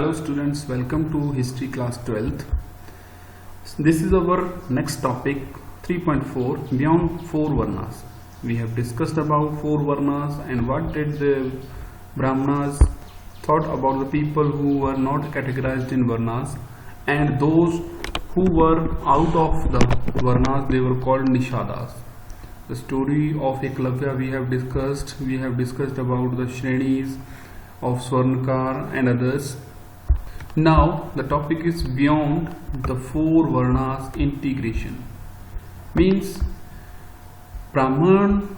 Hello students, welcome to History class 12th. This is our next topic 3.4 beyond four Varnas. We have discussed about four Varnas and what did the Brahmanas thought about the people who were not categorized in Varnas, and those who were out of the Varnas, they were called Nishadas. The story of Eklavya we have discussed about the Shrenis of Swarnakar and others. Now the topic is beyond the four Varnas integration. Means Brahman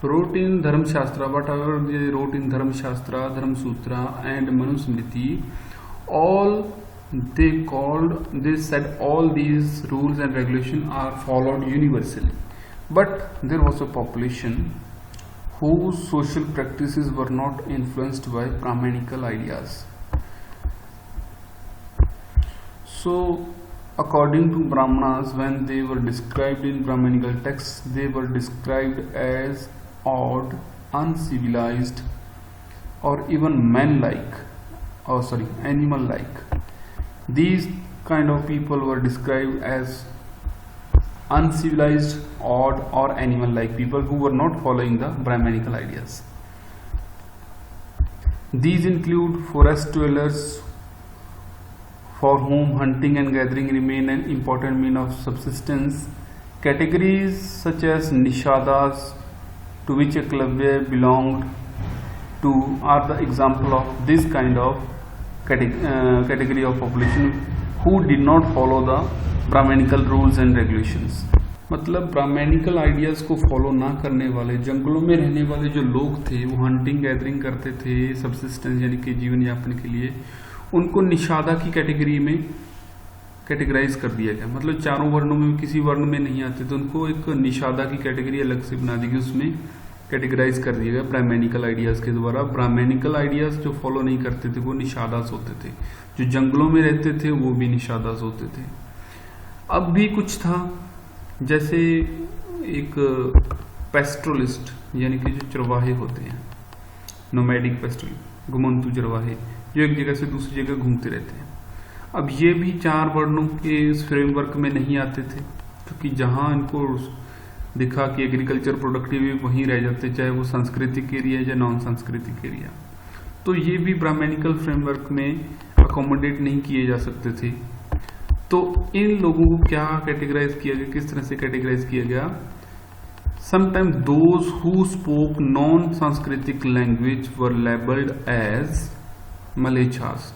wrote in Dharma Shastra, whatever they wrote in Dharma Shastra, Dharma Sutra and Manusmriti, all they said all these rules and regulations are followed universally. But there was a population whose social practices were not influenced by Brahmanical ideas. So, according to Brahmanas, when they were described in Brahmanical texts, they were described as odd, uncivilized, or even animal-like. These kind of people were described as uncivilized, odd, or animal-like people who were not following the Brahmanical ideas. These include forest dwellers, for whom hunting and gathering remain an important means of subsistence. Categories such as Nishadas, to which Eklavya belonged to, are the example of this kind of category of population who did not follow the Brahmanical rules and regulations. मतलब Brahminical ideas को follow ना करने वाले, जंगलों में रहने वाले जो लोग थे, वो हंटिंग गैदरिंग करते थे सबसिस्टेंस यानी कि जीवन यापन के लिए, उनको निषादा की कैटेगरी में कैटेगराइज कर दिया गया. मतलब चारों वर्णों में किसी वर्ण में नहीं आते तो उनको एक निषादा की कैटेगरी अलग से बना दी गई, उसमें कैटेगराइज कर दिया गया ब्राह्मणिकल आइडियाज़ के द्वारा. ब्राह्मणिकल आइडियाज़ जो फॉलो नहीं करते थे वो निषादास होते थे, जो जंगलों में रहते थे वो भी निषादास होते थे. अब भी कुछ था, जैसे एक पेस्ट्रोलिस्ट यानी कि जो चरवाहे होते हैं, नोमैडिक पेस्ट्रोल, घुमंतु चरवाहे, जो एक जगह से दूसरी जगह घूमते रहते हैं. अब ये भी चार वर्णों के इस फ्रेमवर्क में नहीं आते थे, क्योंकि जहां इनको दिखा कि एग्रीकल्चर प्रोडक्टिव वहीं रह जाते, चाहे वो सांस्कृतिक एरिया या नॉन सांस्कृतिक एरिया, तो ये भी ब्राह्मणिकल फ्रेमवर्क में अकोमोडेट नहीं किए जा सकते थे. तो इन लोगों को क्या कैटेगराइज किया गया, किस तरह से कैटेगराइज किया गया? Sometimes those who spoke non सांस्कृतिक लैंग्वेज वर लेबल्ड एज मलेच्छास.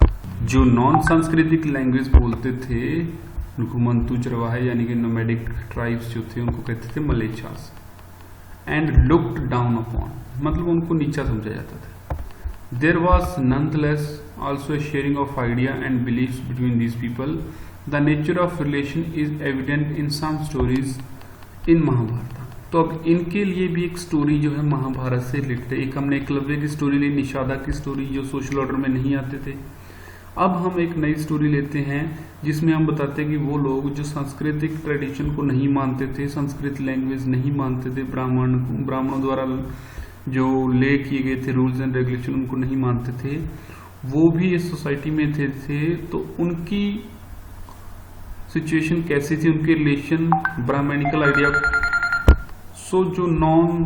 जो नॉन सांस्कृतिक लैंग्वेज बोलते थे, घुमंतु चरवाहे यानी कि नोमैडिक ट्राइब्स जो थे, उनको कहते थे मलेच्छास. एंड लुक्ड डाउन अपॉन, मतलब उनको नीचा समझा जाता था. There was nonetheless also a sharing of idea and beliefs between these people. The nature of relation is evident in some stories in Mahabharata. तो अब इनके लिए भी एक स्टोरी जो है महाभारत से रिलेटेड. एक हमने एकलव्य की स्टोरी ली, निषादा की स्टोरी, जो सोशल ऑर्डर में नहीं आते थे. अब हम एक नई स्टोरी लेते हैं जिसमें हम बताते हैं कि वो लोग जो सांस्कृतिक ट्रेडिशन को नहीं मानते थे, संस्कृत लैंग्वेज नहीं मानते थे, ब्राह्मणों द्वारा जो ले किए गए थे रूल्स एंड रेगुलेशन उनको नहीं मानते थे, वो भी इस सोसाइटी में थे. तो उनकी सिचुएशन कैसी थी, उनके रिलेशन ब्राह्मणिकल आइडिया. सो जो नॉन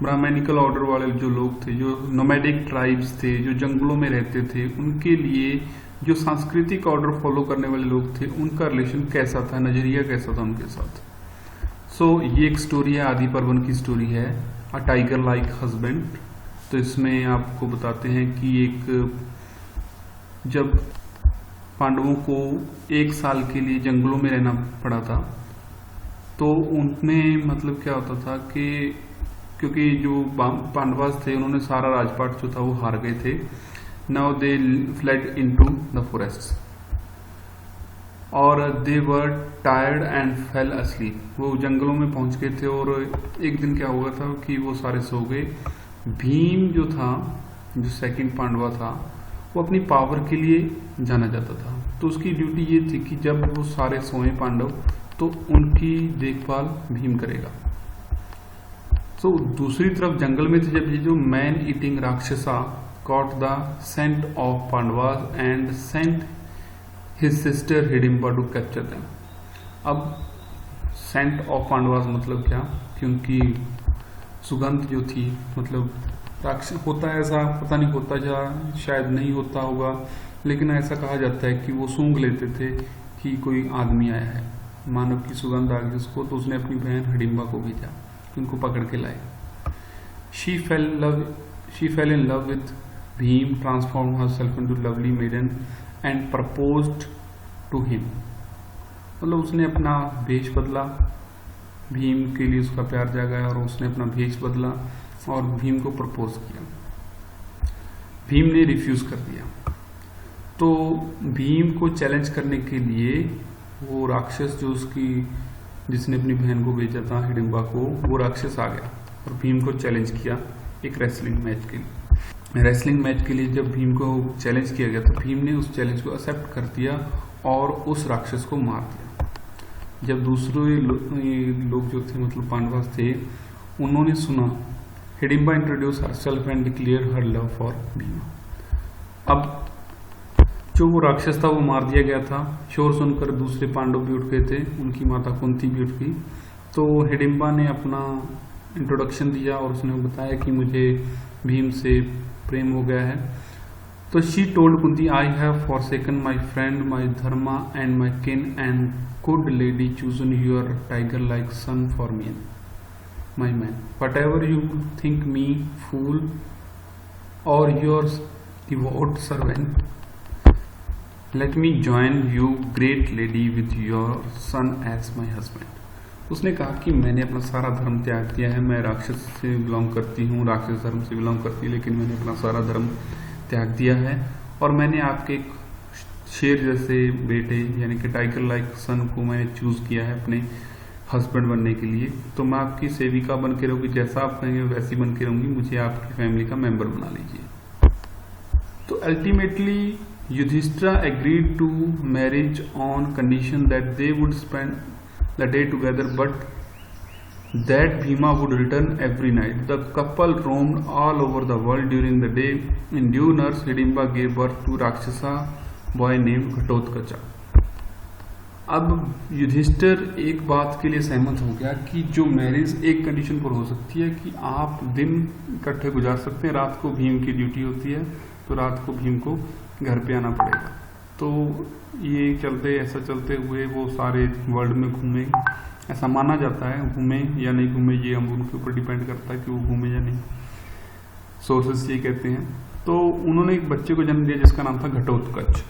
ब्राह्मणिकल ऑर्डर वाले जो लोग थे, जो नोमैडिक ट्राइब्स थे, जो जंगलों में रहते थे, उनके लिए जो सांस्कृतिक ऑर्डर फॉलो करने वाले लोग थे, उनका रिलेशन कैसा था, नजरिया कैसा था उनके साथ. सो ये एक स्टोरी है, आदि पर्वन की स्टोरी है, अ टाइगर लाइक हस्बैंड. तो इसमें आपको बताते हैं कि एक जब पांडवों को 1 साल के लिए जंगलों में रहना पड़ा था, तो उनमें मतलब क्या होता था कि क्योंकि जो पांडवास थे उन्होंने सारा राजपाट जो था वो हार गए थे. Now they fled into the forest और they were tired and fell asleep. वो जंगलों में पहुंच गए थे और एक दिन क्या हुआ था कि वो सारे सो गए. भीम जो था, जो सेकंड पांडवा था, वो अपनी पावर के लिए जाना जाता था. तो उसकी ड्यूटी ये थी कि जब वो सारे सोए पांडव, तो उनकी देखभाल भीम करेगा. तो दूसरी तरफ जंगल में थे जब ये जो man eating rakshasa caught the scent of Pandavas and sent his sister Hidimba to capture them. अब scent of Pandavas मतलब क्या, क्योंकि सुगंध जो थी, मतलब राक्षस होता है ऐसा, पता नहीं होता या शायद नहीं होता होगा, लेकिन ऐसा कहा जाता है कि वो सूंघ लेते थे कि कोई आदमी आया है, मानव की सुगंध आ गई उसको, तो उसने अपनी बहन हिडिम्बा को भेजा कि उनको पकड़ के लाए. She fell in love with Bhim, transformed herself into lovely maiden and proposed to him. मतलब उसने अपना भेष बदला, भीम के लिए उसका प्यार जागा और उसने अपना भेष बदला और भीम को प्रपोज किया. भीम ने रिफ्यूज कर दिया. तो भीम को चैलेंज करने के लिए वो राक्षस जो जिसने अपनी बहन को भेजा था हिडिम्बा को, वो राक्षस आ गया और भीम को चैलेंज किया एक रेसलिंग मैच के लिए. रेसलिंग मैच के लिए जब भीम को चैलेंज किया गया तो भीम ने उस चैलेंज को एक्सेप्ट कर दिया और उस राक्षस को मार दिया. जब दूसरे लोग जो थे, मतलब पांडवास थे, उन्होंने सुना, Hidimba introduce herself and declare her love for Bhima. अब जो वो राक्षस था वो मार दिया गया था. शोर सुनकर दूसरे पांडव भी उठ गए थे, उनकी माता कुंती भी उठ गई. तो हिडिम्बा ने अपना इंट्रोडक्शन दिया और उसने बताया कि मुझे भीम से प्रेम हो गया है. तो she told Kunti, I have forsaken my friend, my dharma and my kin and good lady chosen your tiger like son for me my man. Whatever you think me fool or your devout servant, let me join you great lady with your son as my husband. उसने कहा कि मैंने अपना सारा धर्म त्याग दिया है, मैं राक्षस से बिलोंग करती हूँ, राक्षस धर्म से बिलोंग करती, लेकिन मैंने अपना सारा धर्म त्याग दिया है और मैंने आपके एक शेर जैसे बेटे यानी कि टाइगर लाइक सन को मैंने चूज किया है अपने हस्बैंड बनने के लिए. तो मैं आपकी सेविका बन के रहूंगी, जैसा आप कहेंगे वैसी बन के रहूंगी, मुझे आपकी फैमिली का मेंबर बना लीजिए. तो ultimately Yudhishthira agreed to marriage on condition that they would spend the day together, but that Bhima would return every night. The couple roamed all over the world during the day. In due nurse, Hidimba gave birth to Rakshasa boy named Ghatotkacha. अब युधिष्ठिर एक बात के लिए सहमत हो गया कि जो मैरिज एक कंडीशन पर हो सकती है कि आप दिन इकट्ठे गुजार सकते हैं, रात को भीम की ड्यूटी होती है तो रात को भीम को घर पे आना पड़ेगा. तो ये ऐसा चलते हुए वो सारे वर्ल्ड में घूमे, ऐसा माना जाता है. घूमे या नहीं घूमे ये हम उनके ऊपर डिपेंड करता है कि वो घूमे या नहीं, सोर्सेस ये कहते हैं. तो उन्होंने एक बच्चे को जन्म दिया जिसका नाम था घटोत्कच.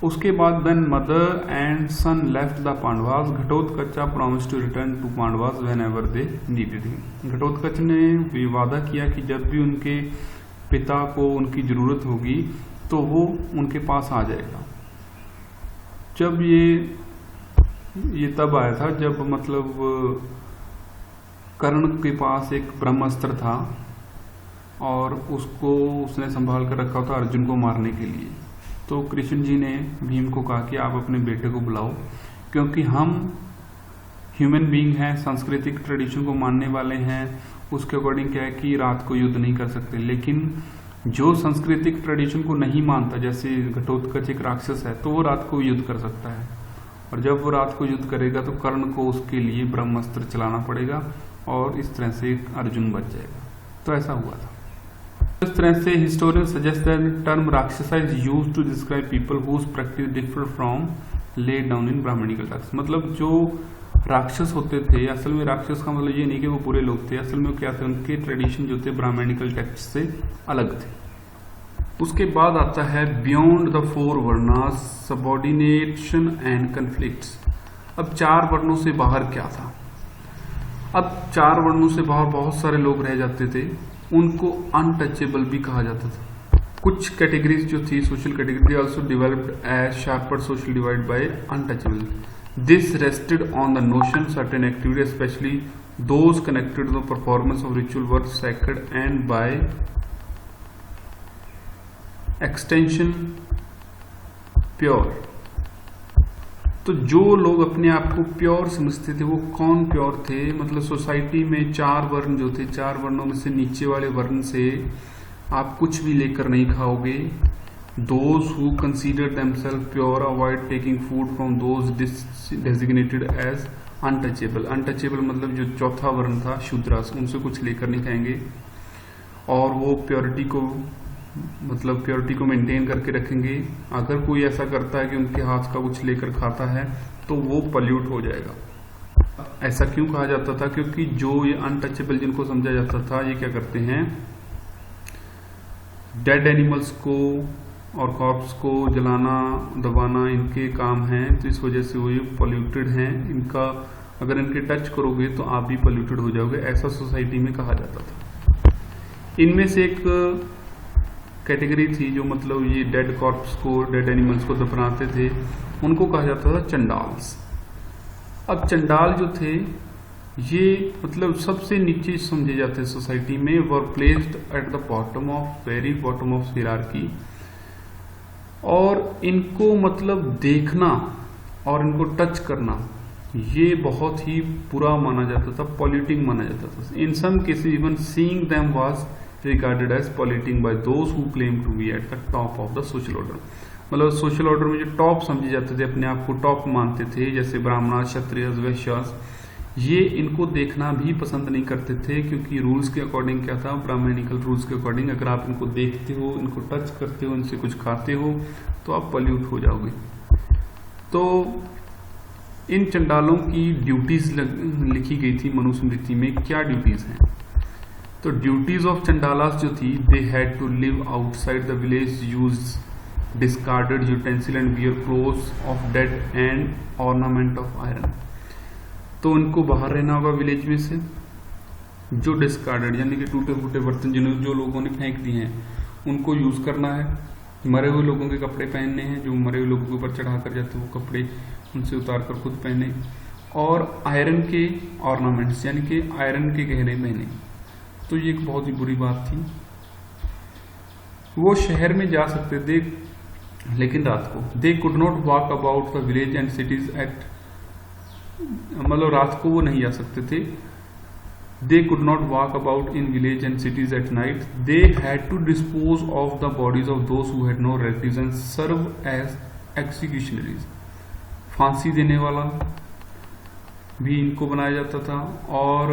उसके बाद then mother and son left the Pandavas. Ghatotkacha promise to return to Pandavas whenever they needed him. Ghatotkach ने वादा किया कि जब भी उनके पिता को उनकी जरूरत होगी तो वो उनके पास आ जाएगा. जब ये तब आया था जब मतलब कर्ण के पास एक ब्रह्मास्त्र था और उसको उसने संभाल कर रखा था अर्जुन को मारने के लिए. तो कृष्ण जी ने भीम को कहा कि आप अपने बेटे को बुलाओ, क्योंकि हम ह्यूमन बीइंग हैं, सांस्कृतिक ट्रेडिशन को मानने वाले हैं. उसके अकॉर्डिंग क्या है कि रात को युद्ध नहीं कर सकते, लेकिन जो सांस्कृतिक ट्रेडिशन को नहीं मानता, जैसे घटोत्कच एक राक्षस है, तो वो रात को युद्ध कर सकता है. और जब वो रात को युद्ध करेगा तो कर्ण को उसके लिए ब्रह्मास्त्र चलाना पड़ेगा और इस तरह से अर्जुन बच जाएगा. तो ऐसा हुआ था. इस तरह से historian suggest that term rakshasa is used to describe people whose practice differ from laid down in Brahmanical text. मतलब जो राक्षस होते थे, असल में राक्षस का मतलब ये नहीं कि वो बुरे लोग थे, असल में वो क्या थे, उनके ट्रेडिशन जो थे ब्राह्मणिकल टेक्स्ट से अलग थे. उसके बाद आता है beyond the four varnas, subordination and conflicts. अब 4 वर्णों से बाहर क्या था? अब 4 वर्णों से बाहर बहुत सारे लोग रह जाते थे, उनको अनटचेबल भी कहा जाता था. कुछ कैटेगरीज जो थी social category also developed as sharper social divide by untouchable. This rested on the notion certain activities, especially those connected to the performance of ritual, were sacred and by extension pure. तो जो लोग अपने आप को pure समझते थे वो कौन प्योर थे? मतलब सोसाइटी में 4 वर्ण जो थे, 4 वर्णों में से नीचे वाले वर्ण से आप कुछ भी लेकर नहीं खाओगे। Those who consider themselves pure avoid taking food from those designated as untouchable। untouchable मतलब जो चौथा वर्ण था शूद्रास, उनसे कुछ लेकर नहीं खाएंगे और वो प्योरिटी को मेंटेन करके रखेंगे। अगर कोई ऐसा करता है कि उनके हाथ का कुछ लेकर खाता है तो वो पल्यूट हो जाएगा। ऐसा क्यों कहा जाता था? क्योंकि जो ये अनटचेबल जिनको समझा जाता था, ये क्या करते हैं, डेड एनिमल्स को और कॉर्प्स को जलाना दबाना इनके काम हैं, तो इस वजह से वो ये पॉल्यूटेड हैं। इनका अगर इनके टच करोगे तो आप भी पॉल्यूटेड हो जाओगे, ऐसा सोसाइटी में कहा जाता था। इनमें से एक कैटेगरी थी जो मतलब ये डेड कॉर्प्स को, डेड एनिमल्स को दफनाते थे, उनको कहा जाता था चंडाल्स। अब चंडाल जो थे ये मतलब सबसे नीचे समझे जाते सोसाइटी में, were placed at the bottom of, very bottom of hierarchy. और इनको मतलब देखना और इनको टच करना ये बहुत ही बुरा माना जाता था, पॉल्यूटिंग माना जाता था। In some cases even seeing them was regarded as polluting by those who claim to be at the top of the social order. मतलब सोशल ऑर्डर में जो टॉप समझे जाते थे, अपने आप को टॉप मानते थे, जैसे ब्राह्मण, क्षत्रिय, वैश्यास, ये इनको देखना भी पसंद नहीं करते थे, क्योंकि रूल्स के अकॉर्डिंग क्या था, ब्राह्मणिकल रूल्स के अकॉर्डिंग अगर आप इनको देखते हो, इनको टच करते हो, इनसे कुछ खाते हो तो आप पल्यूट हो जाओगे। तो इन चंडालों की ड्यूटीज लिखी गई थी मनुस्मृति में। क्या ड्यूटीज हैं? तो ड्यूटीज ऑफ चंडालास जो थी, they had to live outside the village, use discarded utensil and wear clothes of dead and ornament of iron. तो उनको बाहर रहना होगा विलेज में से। जो डिस्कार्डेड यानी कि टूटे फूटे बर्तन जो लोगों ने फेंक दिए हैं उनको यूज करना है। मरे हुए लोगों के कपड़े पहनने हैं, जो मरे हुए लोगों के ऊपर चढ़ा कर जाते वो कपड़े उनसे उतार कर खुद पहने। और आयरन के ऑर्नामेंट्स यानी कि आयरन के गहने पहने। तो ये एक बहुत ही बुरी बात थी। वो शहर में जा सकते थे लेकिन रात को। They could not walk about the village and cities at, मतलब रात को वो नहीं जा सकते थे। They could not walk about in village and cities at night. They had to dispose of the bodies of those who had no relatives and serve as executioners. फांसी देने वाला भी इनको बनाया जाता था, और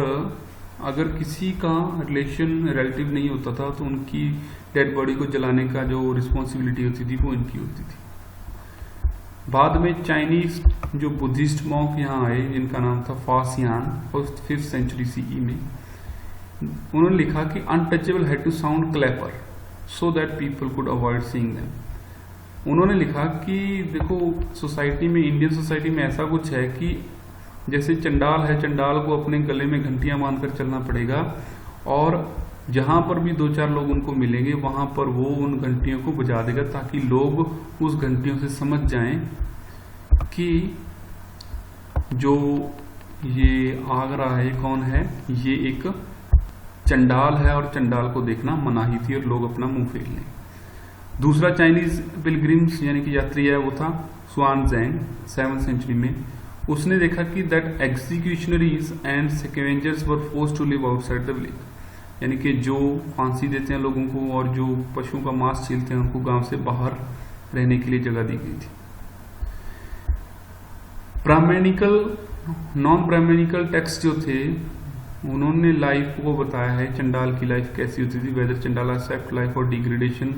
अगर किसी का रिलेटिव नहीं होता था तो उनकी डेड बॉडी को जलाने का जो रिस्पॉन्सिबिलिटी होती थी वो इनकी होती थी। बाद में चाइनीज जो बुद्धिस्ट मॉन्क यहाँ आए, जिनका नाम था फासियान, 5th सेंचुरी सीई में, उन्होंने लिखा कि untouchable had to sound clapper so that people could avoid seeing them. उन्होंने लिखा कि देखो सोसाइटी में, इंडियन सोसाइटी में ऐसा कुछ है कि जैसे चंडाल है, चंडाल को अपने गले में घंटियां बांधकर चलना पड़ेगा, और जहां पर भी 2-4 लोग उनको मिलेंगे वहां पर वो उन घंटियों को बजा देगा, ताकि लोग उस घंटियों से समझ जाएं कि जो ये आग रहा है कौन है, ये एक चंडाल है और चंडाल को देखना मनाही थी और लोग अपना मुंह फेर लें। दूसरा चाइनीज पिलग्रिम्स यानी कि यात्री है वो था सुआनजेंग 7th सेंचुरी में। उसने देखा कि that executioners and scavengers were forced to live outside the village, यानी कि जो फांसी देते हैं लोगों को और जो पशुओं का मांस छीलते हैं उनको गांव से बाहर रहने के लिए जगह दी गई थी। ब्राह्मणिकल, नॉन ब्राह्मणिकल टेक्स्ट जो थे उन्होंने लाइफ को बताया है, चंडाल की लाइफ कैसी होती थी, वेदर चंडाला एक्सेप्ट लाइफ और degradation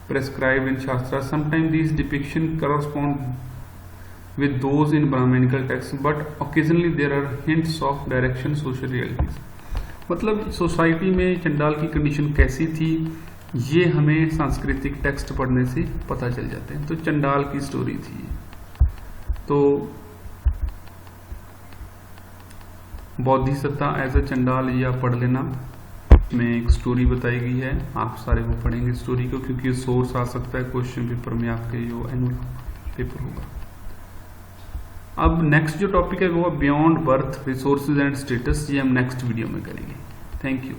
prescribed in Shastra. Sometimes these depictions correspond with those in Brahmanical texts, but occasionally there are hints of direction social realities. मतलब सोसाइटी में चंडाल की कंडीशन कैसी थी ये हमें सांस्कृतिक टेक्स्ट पढ़ने से पता चल जाते हैं। तो चंडाल की स्टोरी थी। तो बौद्धिसत्ता एज अ चंडाल ये आप पढ़ लेना, में एक स्टोरी बताई गई है, आप सारे वो पढ़ेंगे स्टोरी को, क्योंकि सोर्स आ सकता है क्वेश्चन पेपर में आपके जो एनुअल पेपर होगा। अब नेक्स्ट जो टॉपिक है वो beyond birth resources and status, ये हम नेक्स्ट वीडियो में करेंगे। Thank you.